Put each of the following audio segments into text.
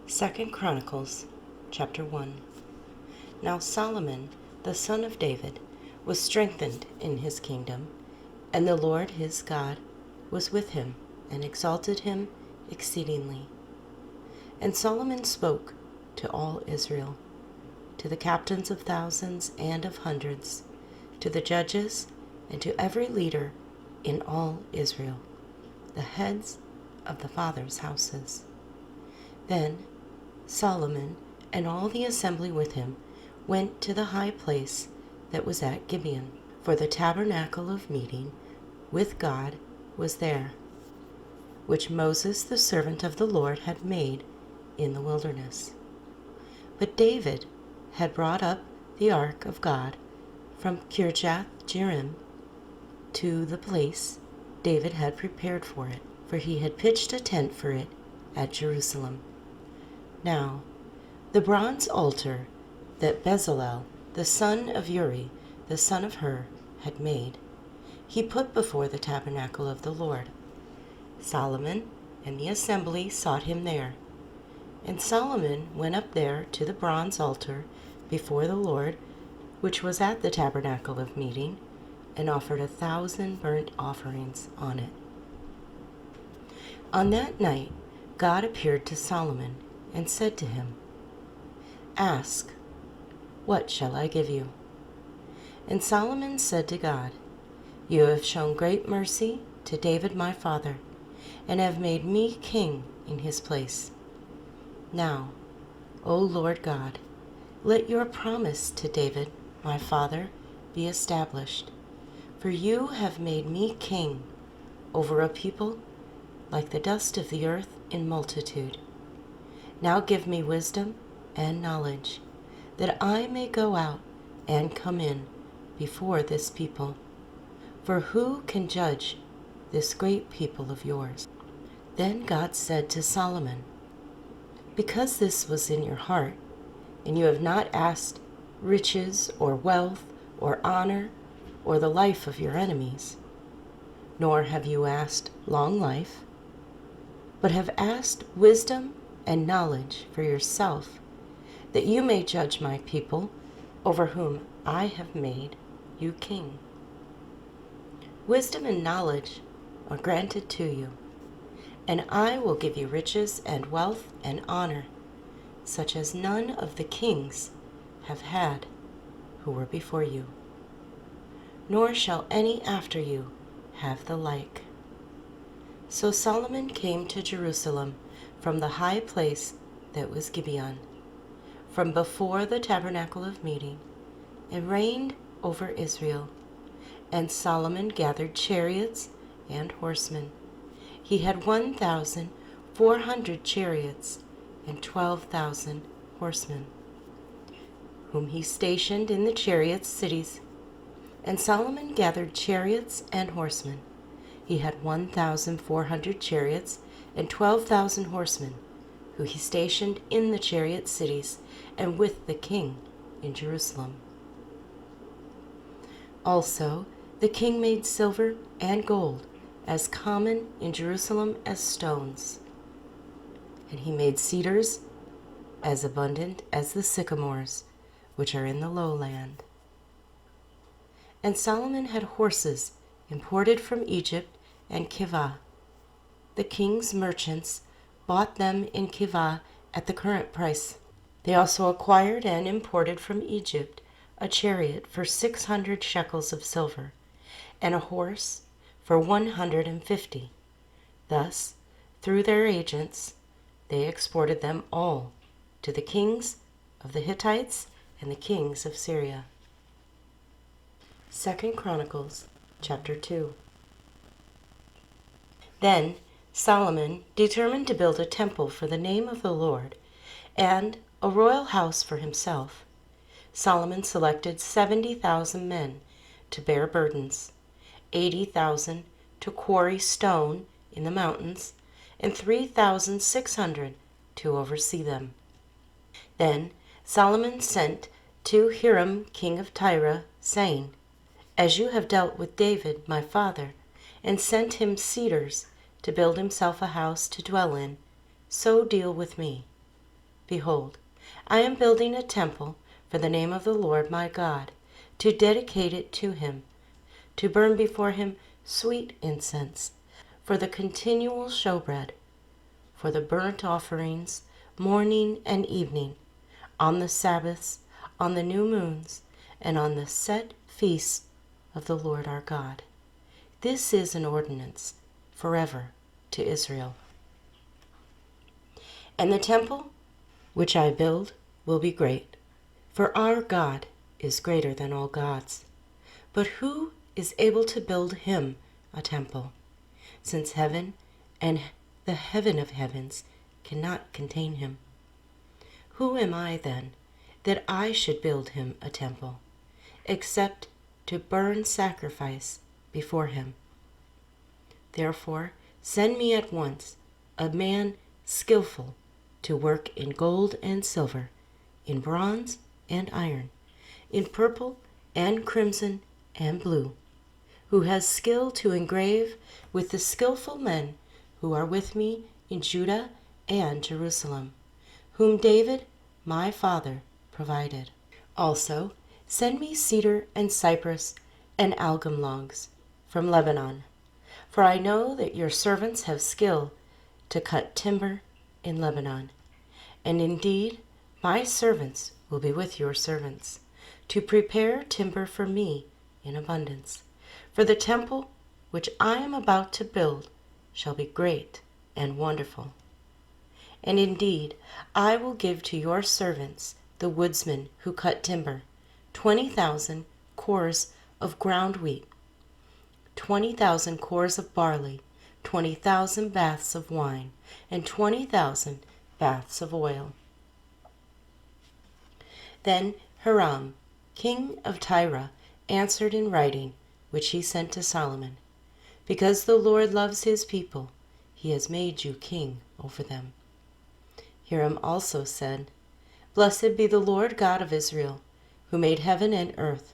Chronicles chapter 1. Now Solomon, the son of David, was strengthened in his kingdom, and the Lord his God was with him, and exalted him exceedingly. And Solomon spoke to all Israel, to the captains of thousands and of hundreds, to the judges, and to every leader in all Israel, the heads of the fathers' houses. Then Solomon and all the assembly with him went to the high place that was at Gibeon, for the tabernacle of meeting with God was there, which Moses the servant of the Lord had made in the wilderness. But David had brought up the ark of God from Kirjath-jearim to the place David had prepared for it, for he had pitched a tent for it at Jerusalem. Now, the bronze altar that Bezalel, the son of Uri, the son of Hur, had made, he put before the tabernacle of the Lord. Solomon and the assembly sought him there. And Solomon went up there to the bronze altar before the Lord, which was at the tabernacle of meeting, and offered 1,000 burnt offerings on it. On that night God appeared to Solomon and said to him, "Ask, what shall I give you?" And Solomon said to God, "You have shown great mercy to David my father, and have made me king in his place. Now, O Lord God, let your promise to David my father be established, for you have made me king over a people like the dust of the earth in multitude. Now give me wisdom and knowledge, that I may go out and come in before this people. For who can judge this great people of yours?" Then God said to Solomon, "Because this was in your heart, and you have not asked riches or wealth or honor or the life of your enemies, nor have you asked long life, but have asked wisdom and knowledge for yourself, that you may judge my people, over whom I have made you king. Wisdom and knowledge are granted to you, and I will give you riches and wealth and honor, such as none of the kings have had who were before you, nor shall any after you have the like." So Solomon came to Jerusalem from the high place that was Gibeon, from before the tabernacle of meeting, and reigned over Israel. And Solomon gathered chariots and horsemen. He had 1,400 chariots and 12,000 horsemen, whom he stationed in the chariot cities. And Solomon gathered chariots and horsemen. He had 1,400 chariots and 12,000 horsemen, who he stationed in the chariot cities and with the king in Jerusalem. Also the king made silver and gold as common in Jerusalem as stones, and he made cedars as abundant as the sycamores which are in the lowland. And Solomon had horses imported from Egypt and Kivah. The king's merchants bought them in Kivah at the current price. They also acquired and imported from Egypt a chariot for 600 shekels of silver, and a horse for 150. Thus, through their agents, they exported them all to the kings of the Hittites and the kings of Syria. Chronicles chapter 2. Then Solomon determined to build a temple for the name of the Lord, and a royal house for himself. Solomon selected 70,000 men to bear burdens, 80,000 to quarry stone in the mountains, and 3,600 to oversee them. Then Solomon sent to Hiram king of Tyre, saying, "As you have dealt with David my father, and sent him cedars to build himself a house to dwell in, so deal with me. Behold, I am building a temple for the name of the Lord my God, to dedicate it to him, to burn before him sweet incense, for the continual showbread, for the burnt offerings, morning and evening, on the Sabbaths, on the new moons, and on the set feasts of the Lord our God. This is an ordinance forever to Israel. And the temple which I build will be great, for our God is greater than all gods. But who is able to build him a temple, since heaven and the heaven of heavens cannot contain him? Who am I then, that I should build him a temple, except to burn sacrifice before him? Therefore send me at once a man skillful to work in gold and silver, in bronze and iron, in purple and crimson and blue, who has skill to engrave with the skillful men who are with me in Judah and Jerusalem, whom David my father provided. Also send me cedar and cypress and algum logs from Lebanon, for I know that your servants have skill to cut timber in Lebanon. And indeed, my servants will be with your servants, to prepare timber for me in abundance. For the temple which I am about to build shall be great and wonderful. And indeed, I will give to your servants, the woodsmen who cut timber, 20,000 cores of ground wheat, 20,000 cores of barley, 20,000 baths of wine, and 20,000 baths of oil. Then Hiram, king of Tyre, answered in writing, which he sent to Solomon, because the Lord loves his people, he has made you king over them. Hiram also said, Blessed be the Lord God of Israel, who made heaven and earth,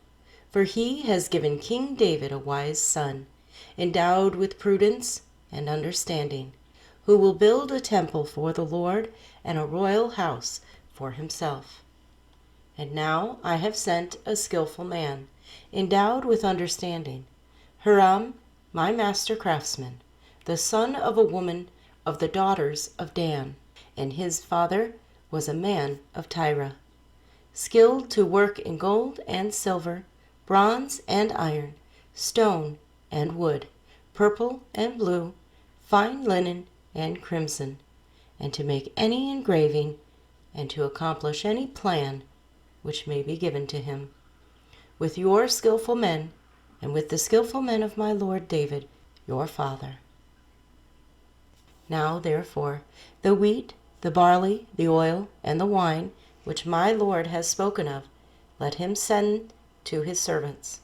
for he has given King David a wise son, endowed with prudence and understanding, who will build a temple for the Lord and a royal house for himself. And now I have sent a skillful man, endowed with understanding, Hiram, my master craftsman, the son of a woman of the daughters of Dan, and his father was a man of Tyre, skilled to work in gold and silver, bronze and iron, stone and wood, purple and blue, fine linen and crimson, and to make any engraving, and to accomplish any plan which may be given to him, with your skillful men, and with the skillful men of my lord David, your father. Now, therefore, the wheat, the barley, the oil, and the wine, which my lord has spoken of, let him send to his servants.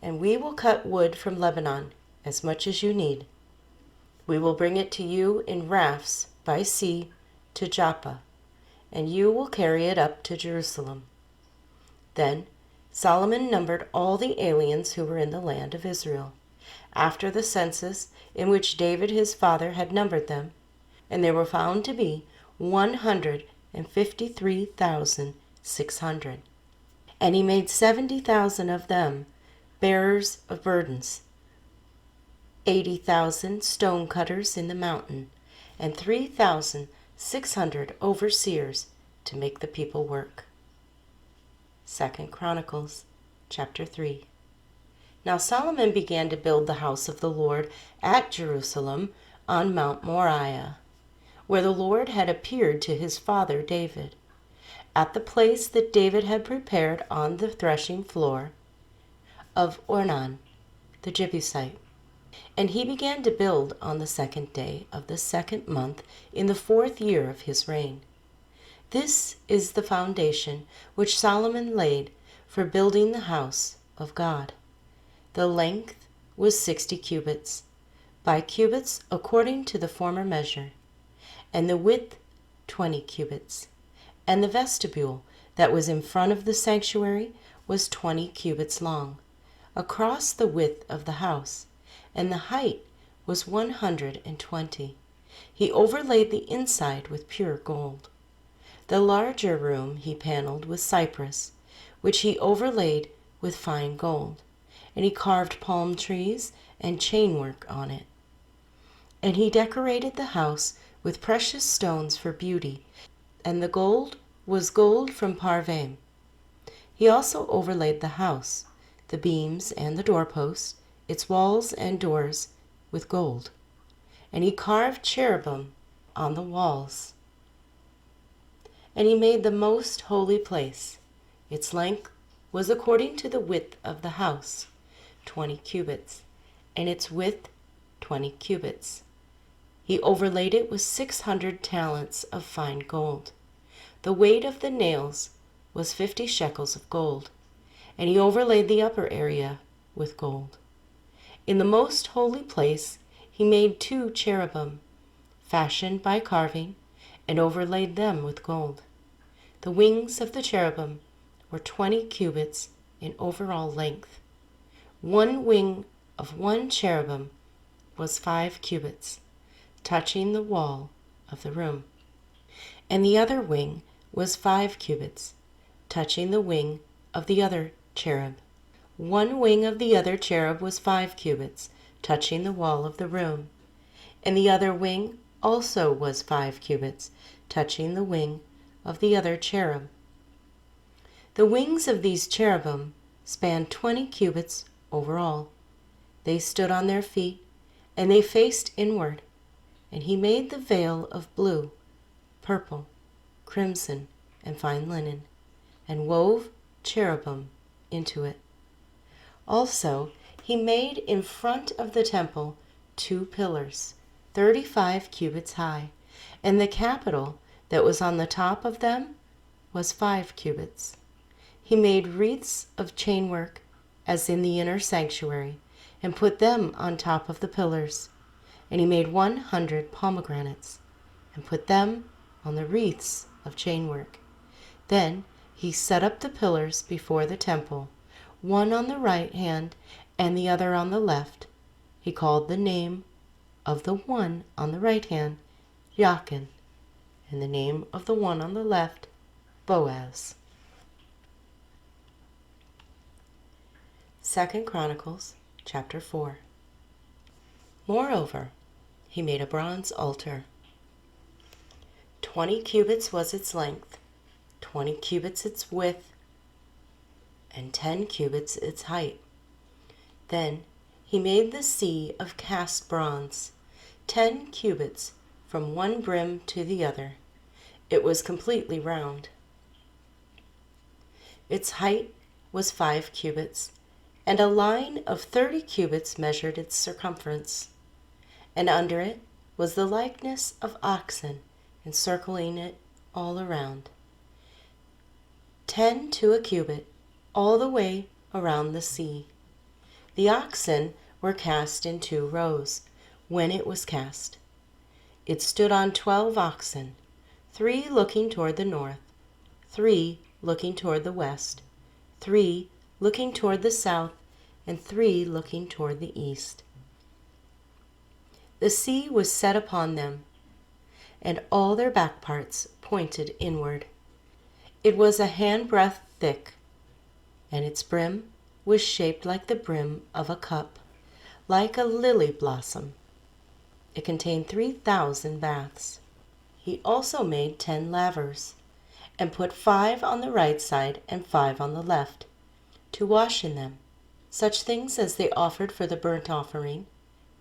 And we will cut wood from Lebanon, as much as you need. We will bring it to you in rafts by sea to Joppa, and you will carry it up to Jerusalem. Then Solomon numbered all the aliens who were in the land of Israel, after the census in which David his father had numbered them, and they were found to be 153,600. And he made 70,000 of them bearers of burdens, 80,000 stone cutters in the mountain, and 3,600 overseers to make the people work. 2 Chronicles chapter 3. Now Solomon began to build the house of the Lord at Jerusalem on Mount Moriah, where the Lord had appeared to his father David, at the place that David had prepared on the threshing floor of Ornan the Jebusite. And he began to build on the 2nd day of the 2nd month in the 4th year of his reign. This is the foundation which Solomon laid for building the house of God. The length was 60 cubits, by cubits according to the former measure, and the width 20 cubits. And the vestibule that was in front of the sanctuary was 20 cubits long, across the width of the house, and the height was 120, He overlaid the inside with pure gold. The larger room he paneled with cypress, which he overlaid with fine gold, and he carved palm trees and chainwork on it. And he decorated the house with precious stones for beauty, and the gold was gold from Parvaim. He also overlaid the house, the beams and the doorposts, its walls and doors, with gold. And he carved cherubim on the walls. And he made the most holy place. Its length was according to the width of the house, 20 cubits, and its width 20 cubits. He overlaid it with 600 talents of fine gold. The weight of the nails was 50 shekels of gold, and he overlaid the upper area with gold. In the most holy place he made 2 cherubim, fashioned by carving, and overlaid them with gold. The wings of the cherubim were 20 cubits in overall length. One wing of one cherubim was 5 cubits, touching the wall of the room, and the other wing was 5 cubits, touching the wing of the other cherub. One wing of the other cherub was 5 cubits, touching the wall of the room, and the other wing also was 5 cubits, touching the wing of the other cherub. The wings of these cherubim spanned 20 cubits over all. They stood on their feet, and they faced inward, and he made the veil of blue, purple, crimson, and fine linen, and wove cherubim into it. Also, he made in front of the temple 2 pillars, 35 cubits high, and the capital that was on the top of them was 5 cubits. He made wreaths of chainwork, as in the inner sanctuary, and put them on top of the pillars. And he made 100 pomegranates, and put them on the wreaths of chainwork. Then he set up the pillars before the temple, one on the right hand and the other on the left. He called the name of the one on the right hand Jachin, and the name of the one on the left Boaz. 2 Chronicles chapter 4. Moreover, he made a bronze altar. 20 cubits was its length, 20 cubits its width, and 10 cubits its height. Then he made the sea of cast bronze, 10 cubits from one brim to the other. It was completely round. Its height was 5 cubits, and a line of 30 cubits measured its circumference. And under it was the likeness of oxen, encircling it all around, 10 to a cubit, all the way around the sea. The oxen were cast in 2 rows when it was cast. It stood on 12 oxen, 3 looking toward the north, 3 looking toward the west, 3 looking toward the south, and 3 looking toward the east. The sea was set upon them, and all their back parts pointed inward. It was a handbreadth thick, and its brim was shaped like the brim of a cup, like a lily blossom. It contained 3,000 baths. He also made 10 lavers, and put 5 on the right side and 5 on the left, to wash in them. Such things as they offered for the burnt offering,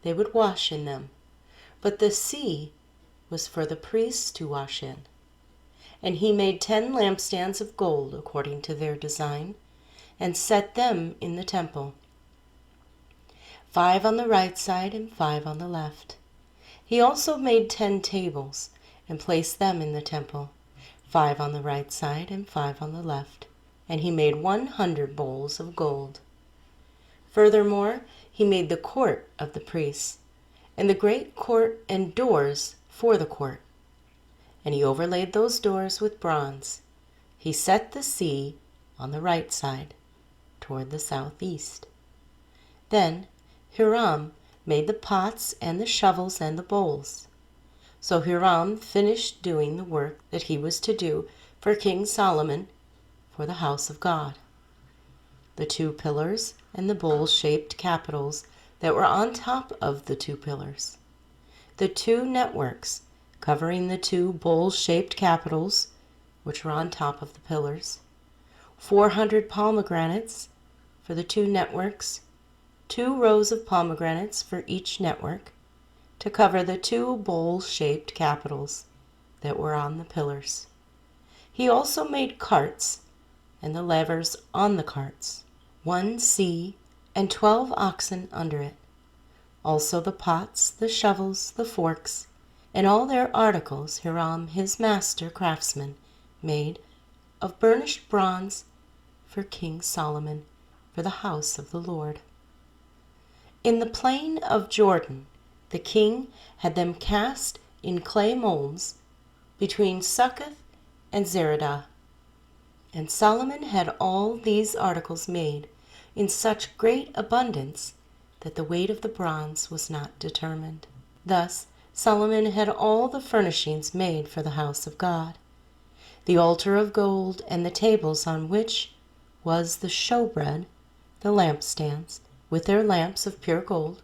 they would wash in them. But the sea was for the priests to wash in. And he made 10 lampstands of gold according to their design, and set them in the temple, 5 on the right side and 5 on the left. He also made 10 tables, and placed them in the temple, 5 on the right side and 5 on the left. And he made 100 bowls of gold. Furthermore, he made the court of the priests, and the great court and doors for the court. And he overlaid those doors with bronze. He set the sea on the right side, toward the southeast. Then Hiram made the pots and the shovels and the bowls. So Hiram finished doing the work that he was to do for King Solomon for the house of God. The 2 pillars and the bowl-shaped capitals that were on top of the 2 pillars. The 2 networks covering the 2 bowl-shaped capitals, which were on top of the pillars. 400 pomegranates for the 2 networks. 2 rows of pomegranates for each network to cover the 2 bowl-shaped capitals that were on the pillars. He also made carts and the levers on the carts, 1 sea and 12 oxen under it. Also the pots, the shovels, the forks, and all their articles Hiram his master craftsman made of burnished bronze for King Solomon for the house of the Lord. In the plain of Jordan the king had them cast in clay molds between Succoth and Zeradah. And Solomon had all these articles made in such great abundance that the weight of the bronze was not determined. Thus Solomon had all the furnishings made for the house of God, the altar of gold and the tables on which was the showbread, the lampstands with their lamps of pure gold,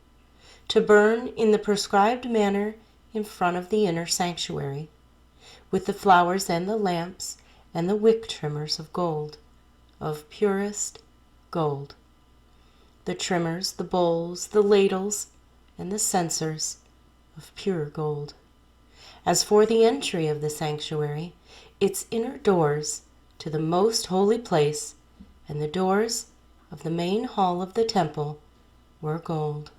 to burn in the prescribed manner in front of the inner sanctuary, with the flowers and the lamps and the wick trimmers of gold, of purest gold, the trimmers, the bowls, the ladles, and the censers of pure gold. As for the entry of the sanctuary, its inner doors to the most holy place and the doors of the main hall of the temple were gold.